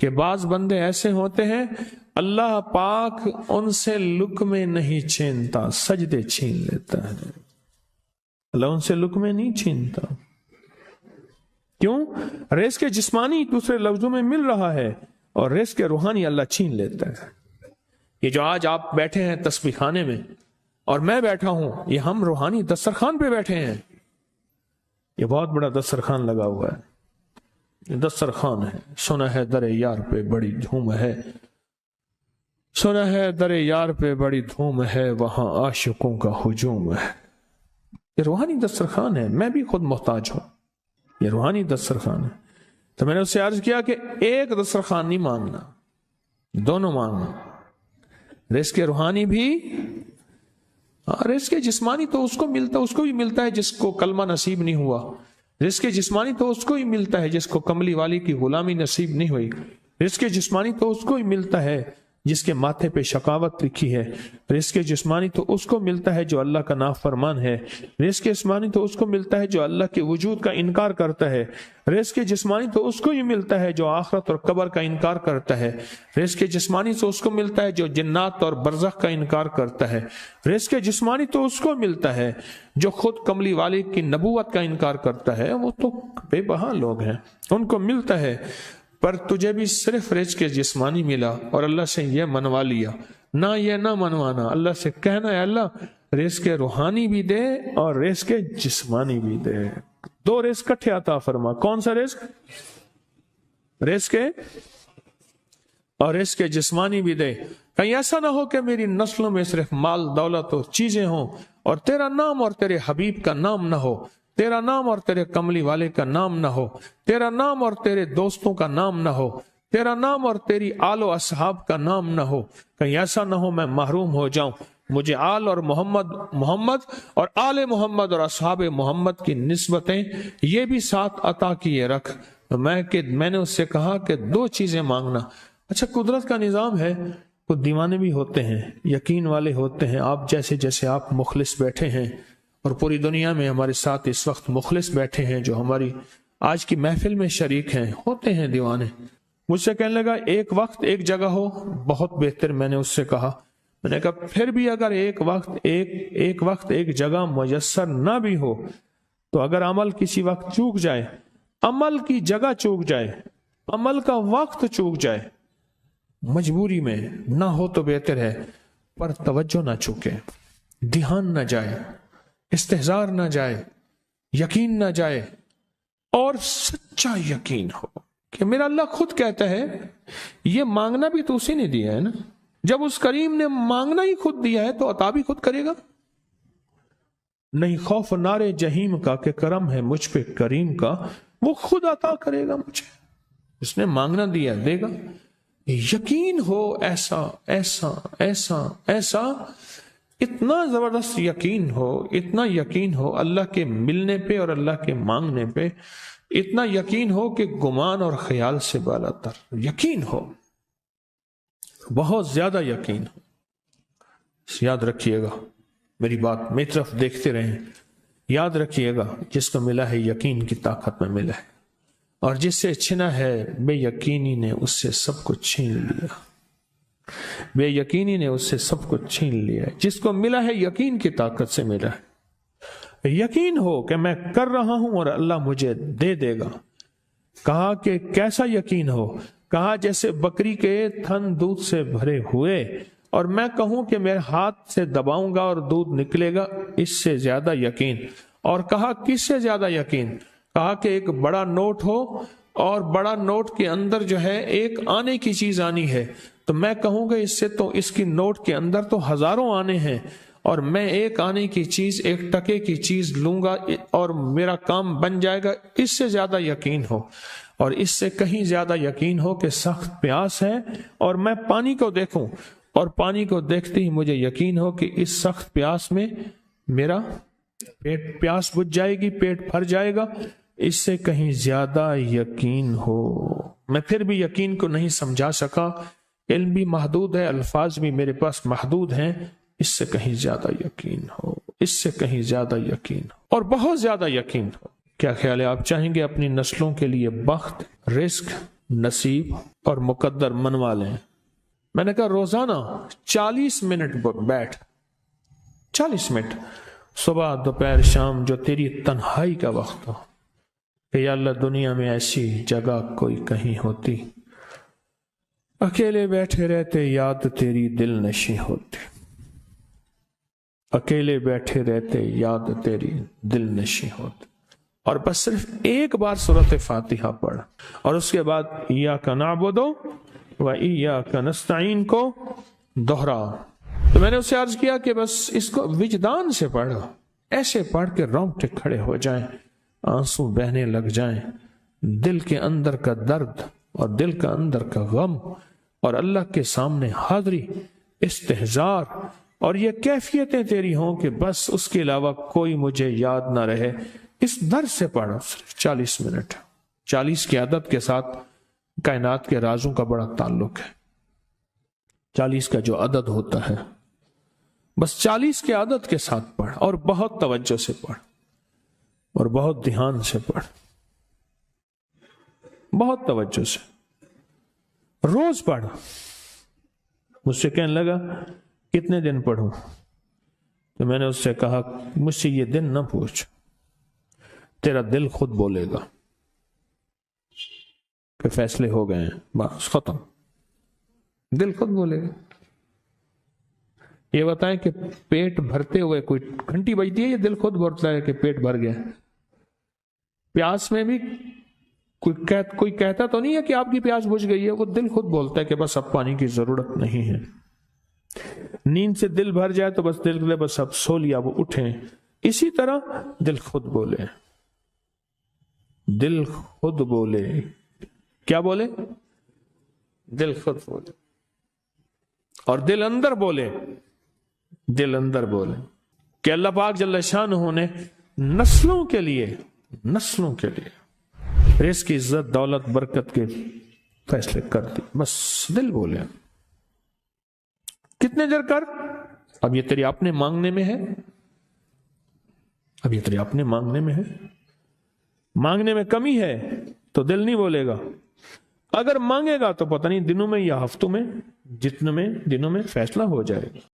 کہ بعض بندے ایسے ہوتے ہیں اللہ پاک ان سے لقمے نہیں چھینتا، سجدے چھین لیتا ہے۔ اللہ ان سے لقمے نہیں چھینتا، کیوں؟ رزق جسمانی دوسرے لفظوں میں مل رہا ہے، اور رزق روحانی اللہ چھین لیتا ہے۔ یہ جو آج آپ بیٹھے ہیں تسبیح خانے میں اور میں بیٹھا ہوں، یہ ہم روحانی دسترخوان پہ بیٹھے ہیں۔ یہ بہت بڑا دسترخوان لگا ہوا ہے، یہ دسترخوان ہے۔ سنا ہے در یار پہ بڑی دھوم ہے، سنا ہے در یار پہ بڑی دھوم ہے، وہاں عاشقوں کا ہجوم ہے۔ یہ روحانی دسترخوان ہے، میں بھی خود محتاج ہوں، یہ روحانی دسترخوان ہے۔ تو میں نے اس سے عرض کیا کہ ایک دسترخوان نہیں مانگنا، دونوں مانگنا، رزق روحانی بھی، رزق جسمانی تو اس کو بھی ملتا ہے جس کو کلمہ نصیب نہیں ہوا، رزق جسمانی تو اس کو ہی ملتا ہے جس کو کملی والی کی غلامی نصیب نہیں ہوئی، رزق جسمانی تو اس کو ہی ملتا ہے جس کے ماتھے پہ شقاوت لکھی ہے، رزق جسمانی تو اس کو ملتا ہے جو اللہ کا نافرمان ہے، رزق جسمانی تو اس کو ملتا ہے جو اللہ کے وجود کا انکار کرتا ہے، رزق جسمانی تو اس کو ہی ملتا ہے جو آخرت اور قبر کا انکار کرتا ہے، رزق جسمانی تو اس کو ملتا ہے جو جنات اور برزخ کا انکار کرتا ہے، رزق جسمانی تو اس کو ملتا ہے جو خود کملی والے کی نبوت کا انکار کرتا ہے۔ وہ تو بے بہا لوگ ہیں، ان کو ملتا ہے، پر تجھے بھی صرف رزق جسمانی ملا اور اللہ سے یہ منوا لیا، نہ یہ نہ منوانا، اللہ سے کہنا ہے اللہ رزق روحانی بھی دے اور رزق جسمانی بھی دے، دو رزق کٹھے عطا فرما۔ کون سا رزق؟ رزق اور رزق جسمانی بھی دے۔ کہیں ایسا نہ ہو کہ میری نسلوں میں صرف مال دولت اور چیزیں ہوں اور تیرا نام اور تیرے حبیب کا نام نہ ہو، تیرا نام اور تیرے کملی والے کا نام نہ ہو، تیرا نام اور تیرے دوستوں کا نام نہ ہو، تیرا نام اور تیری آل و اصحاب کا نام نہ ہو۔ کہیں ایسا نہ ہو میں محروم ہو جاؤں، مجھے آل اور محمد اور آل محمد اور اصحاب محمد کی نسبتیں یہ بھی ساتھ عطا کیے رکھ۔ میں نے اس سے کہا کہ دو چیزیں مانگنا۔ اچھا، قدرت کا نظام ہے، کچھ دیوانے بھی ہوتے ہیں، یقین والے ہوتے ہیں، آپ جیسے آپ مخلص بیٹھے ہیں، اور پوری دنیا میں ہمارے ساتھ اس وقت مخلص بیٹھے ہیں جو ہماری آج کی محفل میں شریک ہیں، ہوتے ہیں دیوانے۔ مجھ سے کہنے لگا ایک وقت ایک جگہ ہو بہت بہتر۔ میں نے اس سے کہا، میں نے کہا پھر بھی اگر ایک وقت ایک جگہ میسر نہ بھی ہو تو اگر عمل کسی وقت چوک جائے، عمل کی جگہ چوک جائے، عمل کا وقت چوک جائے، مجبوری میں نہ ہو تو بہتر ہے، پر توجہ نہ چوکے، دھیان نہ جائے، استحضار نہ جائے، یقین نہ جائے، اور سچا یقین ہو کہ میرا اللہ خود کہتا ہے یہ مانگنا بھی تو اسی نے دیا ہے نا، جب اس کریم نے مانگنا ہی خود دیا ہے تو عطا بھی خود کرے گا۔ نہیں خوف نارے جہیم کا کہ کرم ہے مجھ پہ کریم کا، وہ خود عطا کرے گا مجھے، اس نے مانگنا دیا دے گا۔ یقین ہو ایسا ایسا ایسا ایسا، اتنا زبردست یقین ہو، اتنا یقین ہو اللہ کے ملنے پہ اور اللہ کے مانگنے پہ، اتنا یقین ہو کہ گمان اور خیال سے بالا تر یقین ہو، بہت زیادہ یقین ہو۔ یاد رکھیے گا میری بات، میری طرف دیکھتے رہیں، یاد رکھیے گا جس کو ملا ہے یقین کی طاقت میں ملا ہے، اور جس سے چھنا ہے بے یقینی نے اس سے سب کچھ چھین لیا، بے یقینی نے اس سے سب کچھ چھین لیا ہے۔ جس کو ملا ہے یقین کی طاقت سے ملا ہے، یقین ہو کہ میں کر رہا ہوں اور اللہ مجھے دے دے گا۔ کہا کہ کیسا یقین ہو؟ کہا جیسے بکری کے تھن دودھ سے بھرے ہوئے اور میں کہوں کہ میرے ہاتھ سے دباؤں گا اور دودھ نکلے گا، اس سے زیادہ یقین۔ اور کہا کس سے زیادہ یقین؟ کہا کہ ایک بڑا نوٹ ہو اور بڑا نوٹ کے اندر جو ہے ایک آنے کی چیز آنی ہے، تو میں کہوں گا اس سے تو اس کی نوٹ کے اندر تو ہزاروں آنے ہیں، اور میں ایک آنے کی چیز، ایک ٹکے کی چیز لوں گا اور میرا کام بن جائے گا۔ اس سے زیادہ یقین ہو، اور اس سے کہیں زیادہ یقین ہو کہ سخت پیاس ہے اور میں پانی کو دیکھوں، اور پانی کو دیکھتے ہی مجھے یقین ہو کہ اس سخت پیاس میں میرا پیاس بجھ جائے گی، پیٹ بھر جائے گا۔ اس سے کہیں زیادہ یقین ہو۔ میں پھر بھی یقین کو نہیں سمجھا سکا، علم بھی محدود ہے، الفاظ بھی میرے پاس محدود ہیں۔ اس سے کہیں زیادہ یقین ہو، اس سے کہیں زیادہ یقین ہو، اور بہت زیادہ یقین ہو۔ کیا خیال ہے؟ آپ چاہیں گے اپنی نسلوں کے لیے بخت، رزق نصیب اور مقدر منوا لیں۔ میں نے کہا روزانہ 40 منٹ بیٹھ، 40 منٹ صبح دوپہر شام، جو تیری تنہائی کا وقت ہو، کہ یا اللہ دنیا میں ایسی جگہ کوئی کہیں ہوتی، اکیلے بیٹھے رہتے یاد تیری دل نشیں ہوتی، اکیلے بیٹھے رہتے یاد تیری دل نشیں ہوتی، اور بس صرف ایک بار سورۃ فاتحہ پڑھ، اور اس کے بعد ایاک نعبد و ایاک نستعین کو دوہرا۔ تو میں نے اسے عرض کیا کہ بس اس کو وجدان سے پڑھ، ایسے پڑھ کے رونگٹے کھڑے ہو جائیں، آنسو بہنے لگ جائیں، دل کے اندر کا درد اور دل کا اندر کا غم اور اللہ کے سامنے حاضری، استحضار، اور یہ کیفیتیں تیری ہوں کہ بس اس کے علاوہ کوئی مجھے یاد نہ رہے۔ اس درد سے پڑھو، صرف 40 منٹ۔ 40 کی عدد کے ساتھ کائنات کے رازوں کا بڑا تعلق ہے۔ 40 کا جو عدد ہوتا ہے، بس 40 کے عدد کے ساتھ پڑھ، اور بہت توجہ سے پڑھ، اور بہت دھیان سے پڑھ، بہت توجہ سے، روز پڑھ۔ مجھ سے کہنے لگا کتنے دن پڑھوں؟ تو میں نے اس سے کہا مجھ سے یہ دن نہ پوچھ، تیرا دل خود بولے گا کہ فیصلے ہو گئے ہیں، بس ختم، دل خود بولے گا۔ یہ بتائیں کہ پیٹ بھرتے ہوئے کوئی گھنٹی بجتی ہے، یہ دل خود بولتا ہے کہ پیٹ بھر گیا۔ پیاس میں بھی کوئی کہتا تو نہیں ہے کہ آپ کی پیاس بجھ گئی ہے، وہ دل خود بولتا ہے کہ بس اب پانی کی ضرورت نہیں ہے۔ نیند سے دل بھر جائے تو بس دل لے بس اب سو لیا، وہ اٹھیں۔ اسی طرح دل خود بولے، دل خود بولے، کیا بولے؟ دل خود بولے، اور دل اندر بولے، دل اندر بولے کہ اللہ پاک جل شانہ نے نسلوں کے لیے رزق، عزت، دولت، برکت کے فیصلے کر دی، بس دل بولے۔ کتنے دیر کر، اب یہ تیری اپنے مانگنے میں ہے، اب یہ تیری اپنے مانگنے میں ہے۔ مانگنے میں کمی ہے تو دل نہیں بولے گا، اگر مانگے گا تو پتہ نہیں دنوں میں یا ہفتوں میں، جتنے میں دنوں میں فیصلہ ہو جائے گا۔